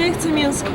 nie chcę mięska.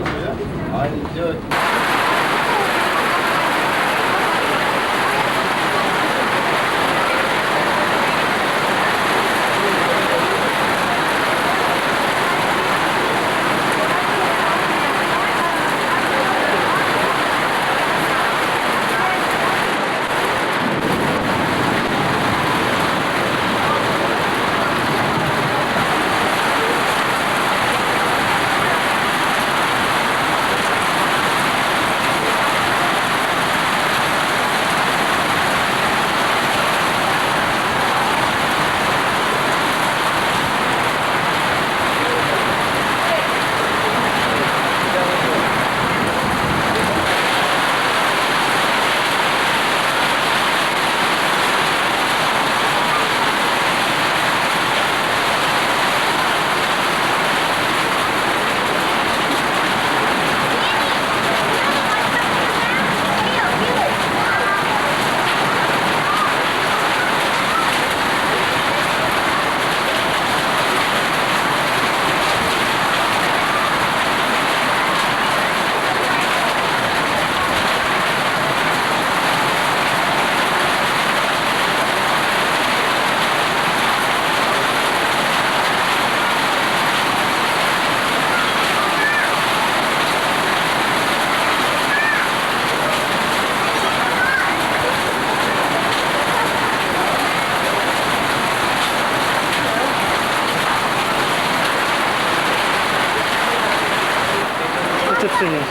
Czy przynieść?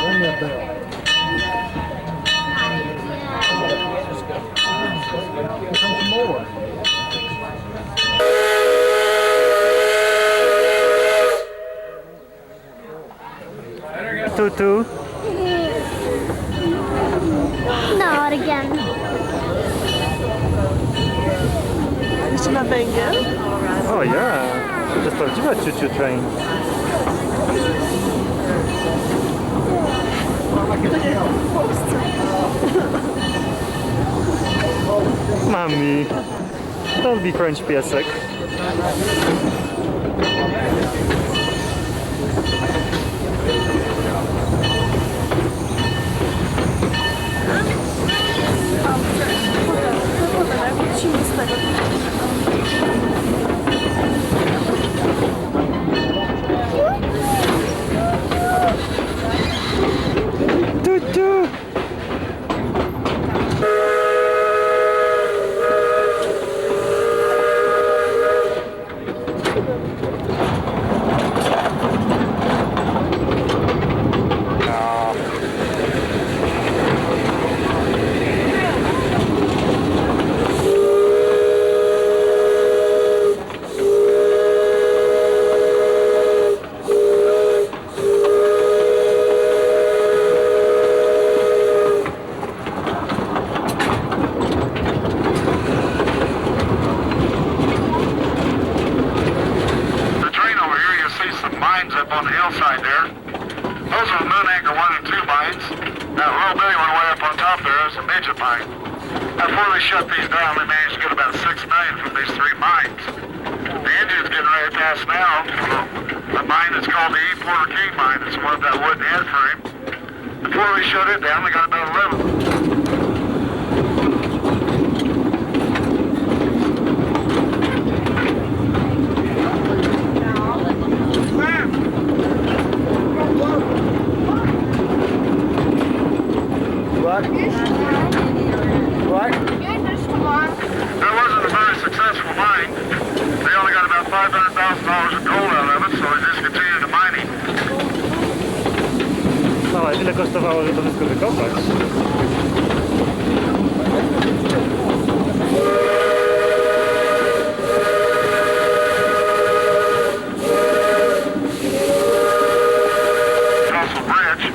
Ring that bell. Here comes some more. Tutu. Not again. Jeszcze na węgiel? O ja, to jest prawdziwa ciuciu train. Mami, don't be French piesek. Wrócimy z tego. Tutu. Up on the hillside there. Those are the moon anchor 1 and 2 mines. That little bitty one way up on top there is a midget mine. Before they shut these down, we managed to get about 6 million from these 3 mines. The engine's getting ready to pass now. A mine that's called the E. Porter King mine. It's one of that wooden head frame. Before we shut it down, we got about 11. What? What? That wasn't a very successful mine. They only got about $500,000 of gold out of it, so they just continued to mine it. No, a ile kosztowało, żeby to wszystko wykopać? Trestle bridge.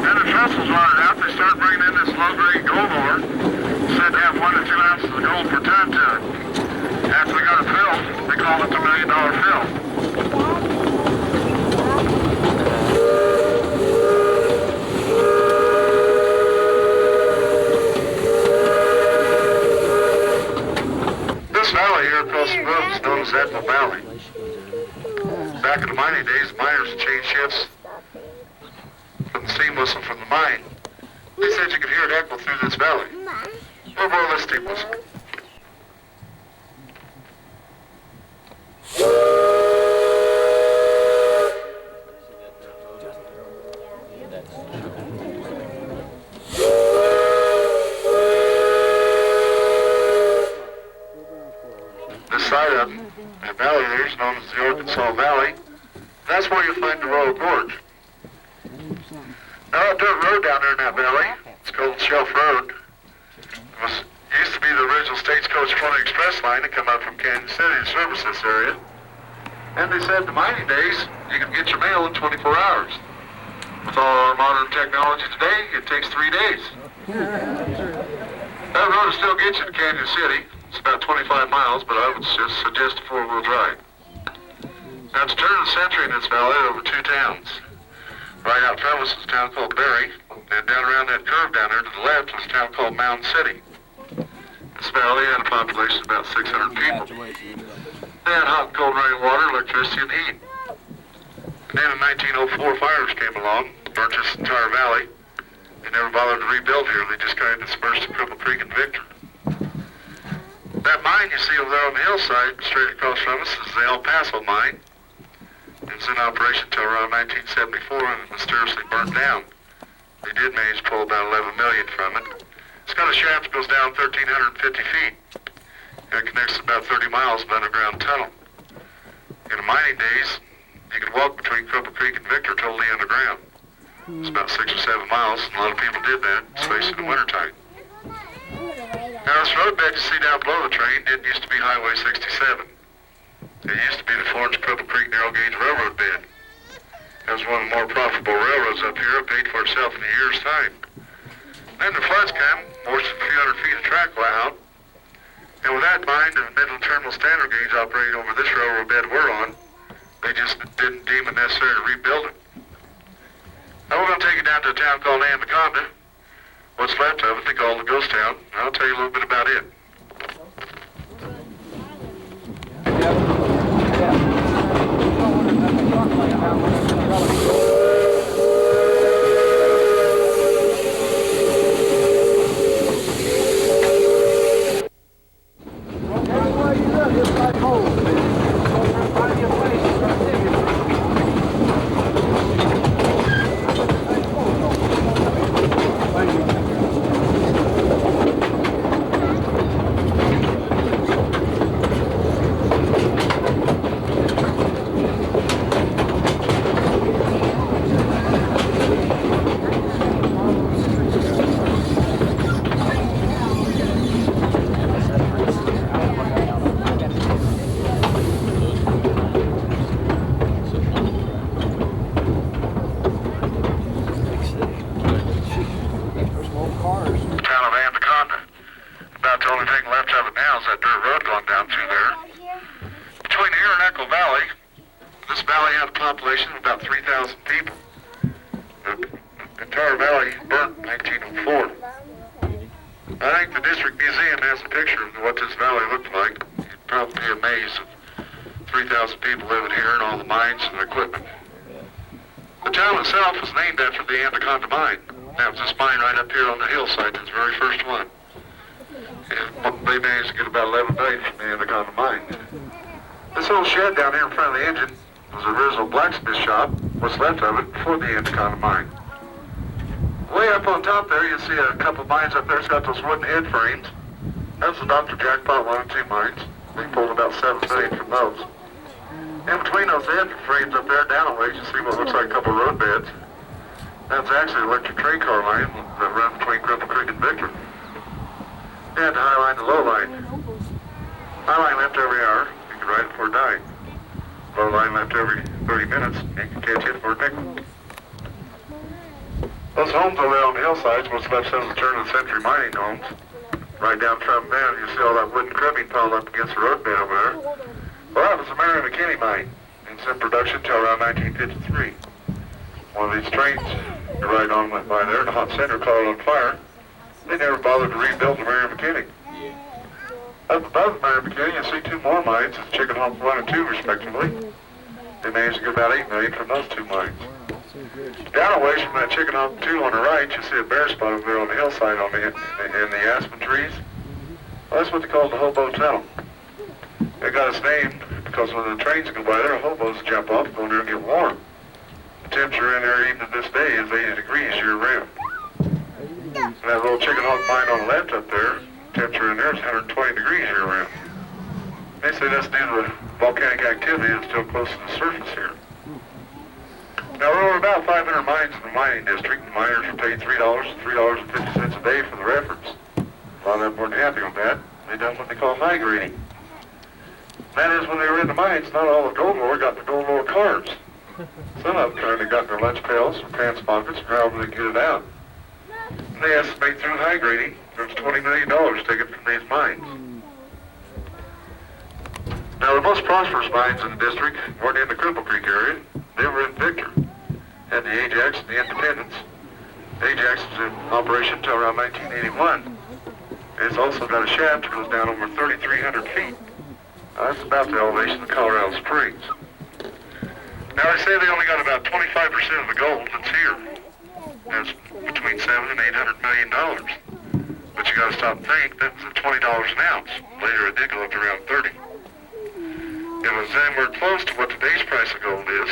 Then the trestles rotted out. They started bringing in this low-grade gold ore, said to have 1 to 2 ounces of gold per ton to it. After we got it filled, they called it the $1 million fill. This valley here across the road is known as Chmiel Valley. Back in the mining days, the miners would change shifts from the steam whistle from the mine. They said you could hear it echo through this valley. Or blow this steam whistle. This side of that valley there is known as the Arkansas Valley. That's where you'll find the Royal Gorge. Now that dirt road down there in that valley, it's called Shelf Road. It used to be the original Stagecoach 20 Express line that come up from Kansas City to service this area. And they said in the mining days, you can get your mail in 24 hours. With all our modern technology today, it takes 3 days. That road will still get you to Kansas City. It's about 25 miles, but I would just suggest a 4-wheel drive. Now, it's turn of the century in this valley over 2 towns. Right out front was a town called Berry, and down around that curve down there to the left was a town called Mountain City. This valley had a population of about 600 people. They had hot and cold running water, electricity, and heat. And then in 1904, fires came along, burnt this entire valley. They never bothered to rebuild here. They just kind of dispersed to Cripple Creek and Victor. That mine you see over there on the hillside, straight across from us, is the El Paso mine. It was in operation until around 1974 and it mysteriously burnt down. They did manage to pull about 11 million from it. It's got a shaft that goes down 1,350 feet. And it connects about 30 miles of underground tunnel. In the mining days, you could walk between Cripple Creek and Victor totally underground. It's about 6 or 7 miles, and a lot of people did that, especially in the wintertime. Now, this roadbed you see down below the train didn't used to be Highway 67. It used to be the Florence Cripple Creek Narrow Gauge Railroad bed. It was one of the more profitable railroads up here. It paid for itself in a year's time. Then the floods came, washed a few hundred feet of track out. And with that in mind, the Midland Terminal Standard Gauge operating over this railroad bed we're on, they just didn't deem it necessary to rebuild it. Now we're going to take you down to a town called Anaconda. What's left of it, they call it the Ghost Town. And I'll tell you a little bit about it. Population of about 3,000 people. The entire valley burnt in 1904. I think the district museum has a picture of what this valley looked like. You'd probably be amazed of 3,000 people living here and all the mines and equipment. The town itself was named after the Anaconda mine. That was this mine right up here on the hillside, the very first one. And they managed to get about 11 million from the Anaconda mine. This little shed down here in front of the engine was the original blacksmith shop, what's left of it, before the Anaconda mine. Way up on top there, you see a couple of mines up there. It's got those wooden head frames. That's the Dr. Jackpot 1 and 2 mines. We pulled about 7 million from those. In between those head frames up there, down a ways, you see what looks like a couple of road beds. That's actually an electric train car line that runs between Cripple Creek and Victor. And the high line and low line. High line left every hour. You can ride it for a dime. Low line left every 30 minutes. You can catch it for a nickel. Those homes over there on the hillsides, what's left since the turn of the century mining homes. Right down Trump Bend, you see all that wooden cribbing piled up against the roadbed over there. Well, that was the Mary McKinney mine. It's in production till around 1953. One of these trains the ride on went by there, and the hot center caught on fire. They never bothered to rebuild the Mary McKinney. Up above the Mary McKinney, you see two more mines, Chicken Hawk 1 and 2 respectively. They managed to get about $8 million from those two mines. Down a ways from that Chicken Hawk 2 on the right, you see a bare spot over there on the hillside in the aspen trees. Well, that's what they call the Hobo Tunnel. It got its name because when the trains go by there, hobos jump off and go in there and get warm. The temperature in there even to this day is 80 degrees year-round. And that little Chicken Hawk mine on the left up there, temperature in there is 120 degrees year-round. They say that's due to the volcanic activity that's still close to the surface here. Now, there were about 500 mines in the mining district. The miners were paid $3 to $3.50 a day for the reference. A lot of them weren't happy with that. They done what they call high grading. That is, when they were in the mines, not all the gold ore got the gold ore cars. Some of them kind of got their lunch pails or pants pockets, or however they get it out. And they estimate through high grading, there's $20 million taken from these mines. Now, the most prosperous mines in the district weren't in the Cripple Creek area. They were in Victor. Had the Ajax and the Independence. Ajax was in operation until around 1981. It's also got a shaft that goes down over 3,300 feet. That's about the elevation of Colorado Springs. Now, they say they only got about 25% of the gold that's here. That's between $700 and $800 million. But you got to stop and think, that's at $20 an ounce. Later, it did go up to around 30. It was anywhere close to what today's price of gold is.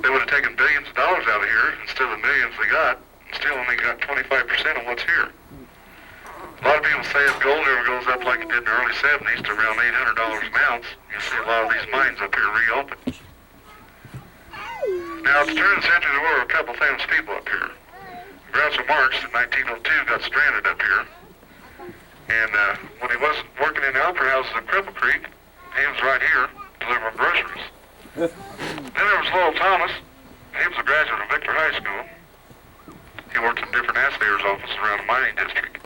They would have taken billions of dollars out of here instead of the millions they got, and still only got 25% of what's here. A lot of people say if gold ever goes up like it did in the early 70s to around $800 an ounce, you'll see a lot of these mines up here reopen. Now, at the turn of the century, there were a couple famous people up here. Groucho Marx in 1902 got stranded up here. And when he wasn't working in the opera houses in Cripple Creek, he was right here delivering groceries. Then there was Lowell Thomas. He was a graduate of Victor High School. He worked in different assayers' offices around the mining district.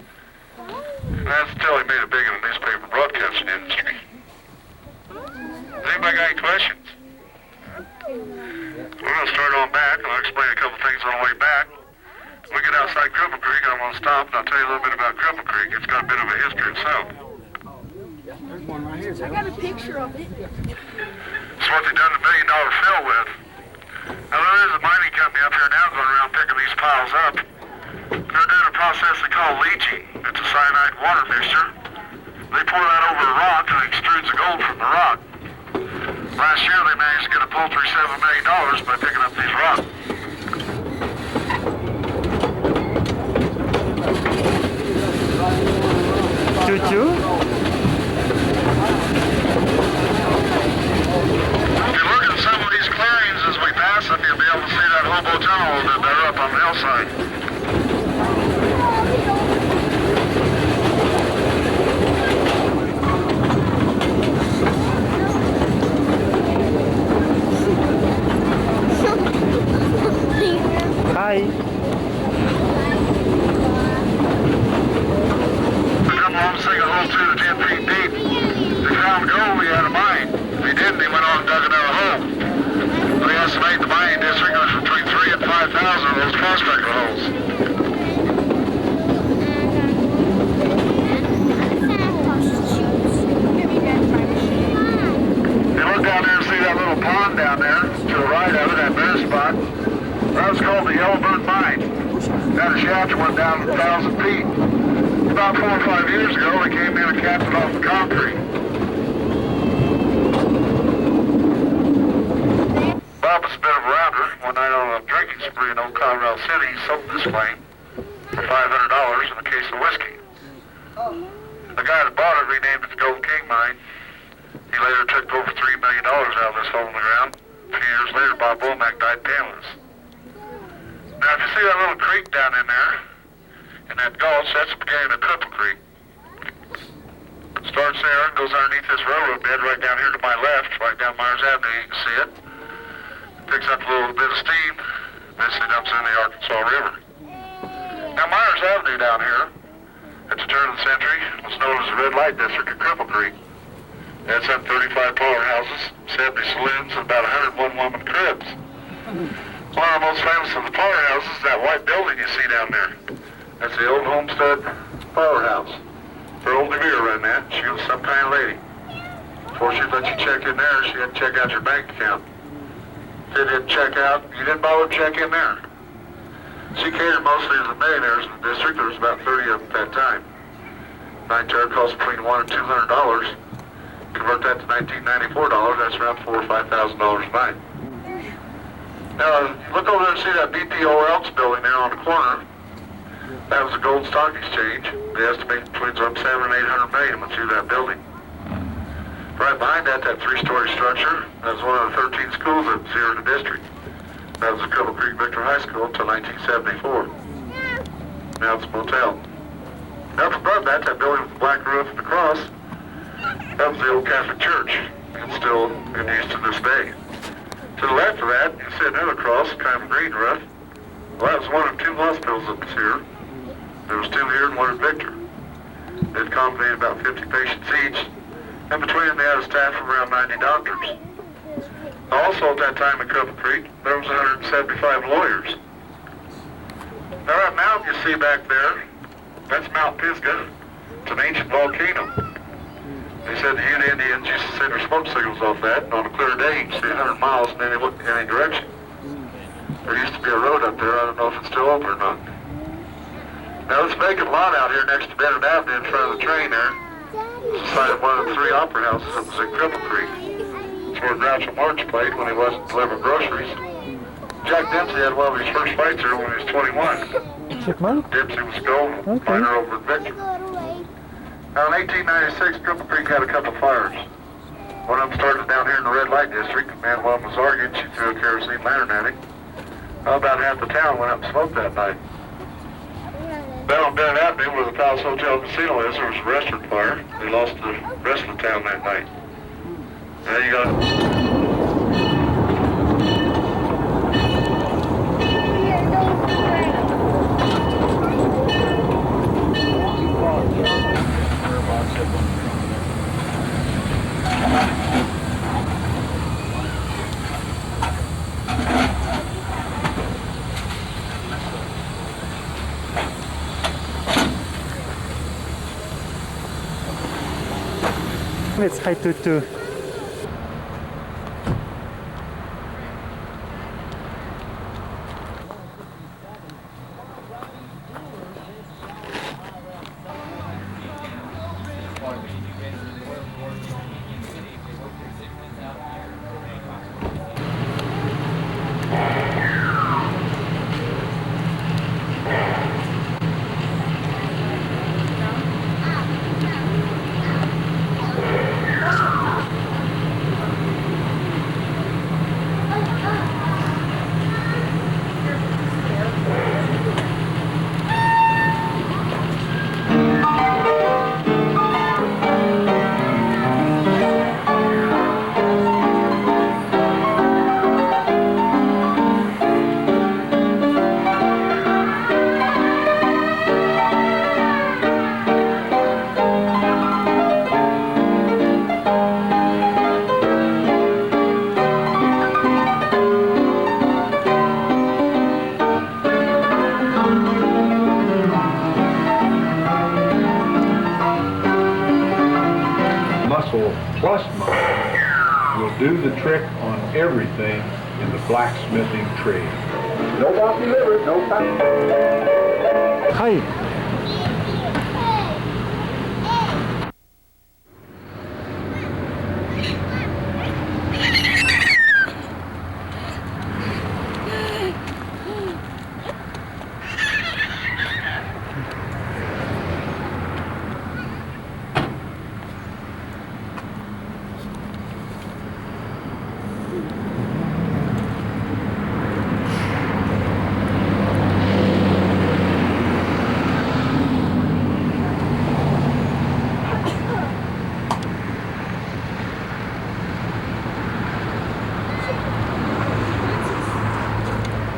And that's until he made it big in the newspaper broadcasting industry. Has anybody got any questions? We're going to start on back, and I'll explain a couple things on the way back. When we get outside Cripple Creek, I'm going to stop, and I'll tell you a little bit about Cripple Creek. It's got a bit of a history itself. There's one right here. I got a picture of it. It's what they done the $1 billion fill with. Now, there is a mining company up here now going around picking these piles up. They're doing a process they call leaching. It's a cyanide water mixture. They pour that over the rock and it extrudes the gold from the rock. Last year they managed to get a paltry $7 million by picking up these rocks. Choo-choo? If you look at some of these clearings as we pass them, you'll be able to see that Hobo Tunnel a little bit better up on the hillside. Hi. They come along, sing a hole 2 to 10 feet deep. They found gold, he had a mine. If he didn't, he went on and dug another hole. They estimate the mining district was between 3,000 and 5,000 of those prospector holes. You look down there and see that little pond down there, to the right of it, that bare spot. That was called the Yellowbird Mine. That shaft went down 1,000 feet. About 4 or 5 years ago, they came in and capped it off the concrete. Bob was a bit of a rounder. One night on a drinking spree in Old Colorado City, he sold this claim for $500 in a case of whiskey. The guy that bought it renamed it the Gold King Mine. He later took over $3 million out of this hole in the ground. A few years later, Bob Womack died penniless. Now, if you see that little creek down in there, in that gulch, that's the beginning of Cripple Creek. It starts there and goes underneath this railroad bed right down here to my left, right down Myers Avenue, you can see it. It picks up a little bit of steam, eventually dumps in the Arkansas River. Now, Myers Avenue down here, at the turn of the century, was known as the Red Light District of Cripple Creek. It's had 35 parlor houses, 70 saloons, and about 101 woman cribs. One of the most famous of the parlor houses is that white building you see down there. That's the old Homestead Parlor House. Her old DeVere ran that. She was some kind of lady. Before she'd let you check in there, she had to check out your bank account. If you didn't check out, you didn't bother to check in there. She catered mostly to the millionaires in the district. There was about 30 of them at that time. Night there cost between $100 and $200. Convert that to $1994, that's around $4,000 or $5,000 a night. Now, look over there and see that BPO Elks building there on the corner. That was a gold stock exchange. They estimate between some 700 and 800 million went through that building. Right behind that, that three-story structure, that was one of the 13 schools that was here in the district. That was the Cripple Creek Victor High School until 1974. Now it's a motel. Now up above that, that building with the black roof and the cross, that was the old Catholic Church. It's still in use to this day. To the left of that, you see another cross, kind of a green roof. Well, that was one of two hospitals that was here. There was two here and one in Victor. They accommodated about 50 patients each. And between them, they had a staff of around 90 doctors. Also at that time in Cripple Creek, there was 175 lawyers. Now that mountain you see back there, that's Mount Pisgah. It's an ancient volcano. They said the Ute Indians used to send their smoke signals off that, and on a clear day you can see 100 miles in any direction. There used to be a road up there. I don't know if it's still open or not. Now this vacant lot out here next to Bennett Avenue in front of the train there is the site of one of the three opera houses that was in Cripple Creek. It's where Groucho Marx played when he wasn't delivering groceries. Jack Dempsey had one of his first fights here when he was 21. Chmiel? Dempsey was gold, Okay. minor over in Victor. Now in 1896, Cripple Creek had a couple fires. One of them started down here in the Red Light District. The man while was arguing, she threw a kerosene lantern at him. Well, about half the town went up and smoked that night. Then on Bennett Avenue, where the Palace Hotel Casino is, there was a restaurant fire. They lost the rest of the town that night. Now you got... It's high tutu. Plus muscle will do the trick on everything in the blacksmithing trade. No box delivered, no time. Hi.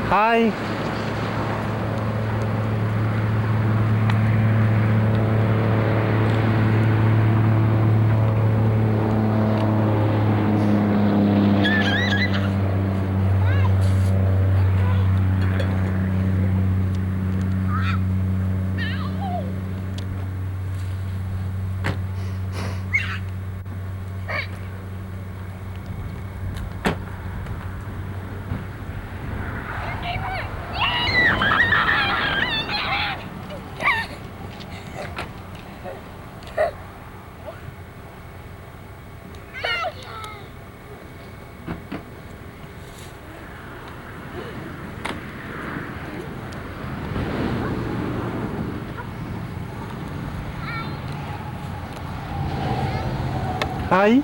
Hi. Hi.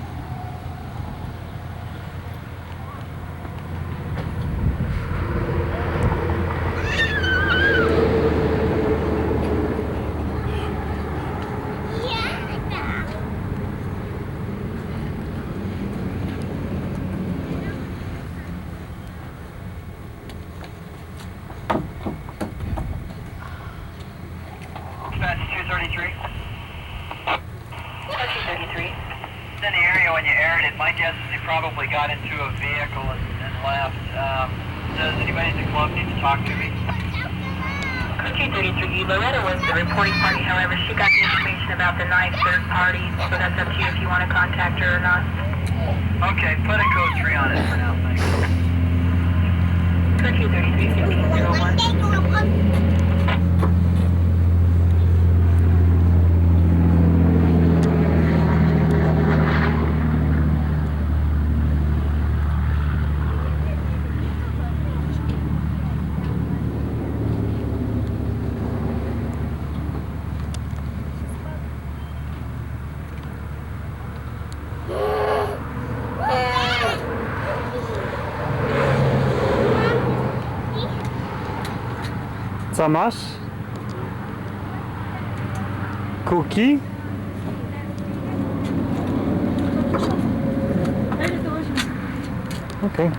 Dispatch 233. 233. It's in the area when you aired it. My guess is he probably got into a vehicle and left. Does anybody at the club need to talk to me? 233, Loretta was the reporting party, however, she got the information about the 9 third party, so that's up to you if you want to contact her or not. Okay, put a code 3 on it for now, thanks. 233, 1501. Co masz? Kuki? Okej.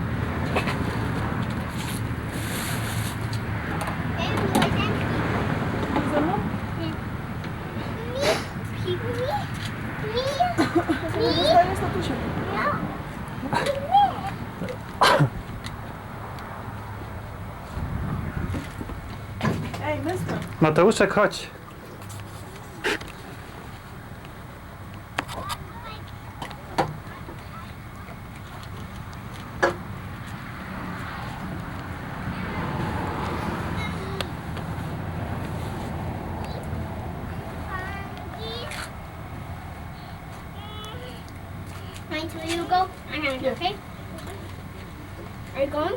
Zostaje z tatusiem. Ej, mister. Mateuszek, chodź. Mine till you go. I'm gonna go, okay? Are you going?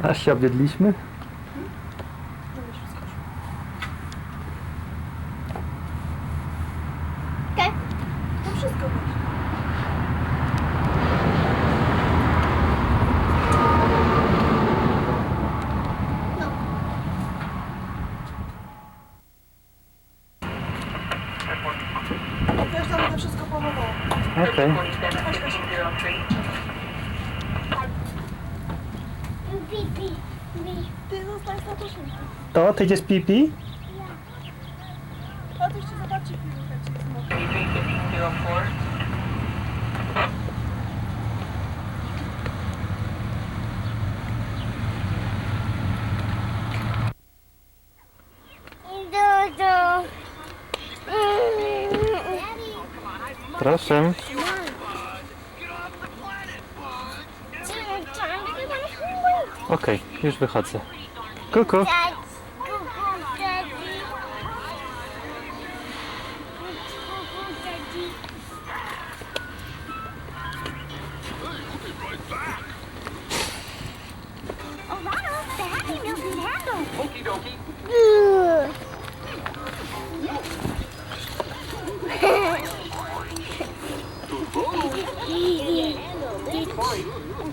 Aż się objedliśmy. Okay. To wszystko weź. Też tam będę wszystko pomogło. Okej. 47, 1503. Ty zostań z tatusiem. To, ty idziesz z pipi? Tatuś ci zobaczy chwilę, jak ci jest mokro. 33, 1504. Proszę. Okej, już wychodzę. Kuku.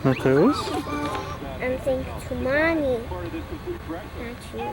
Mateusz? I'm saying to mommy, not you.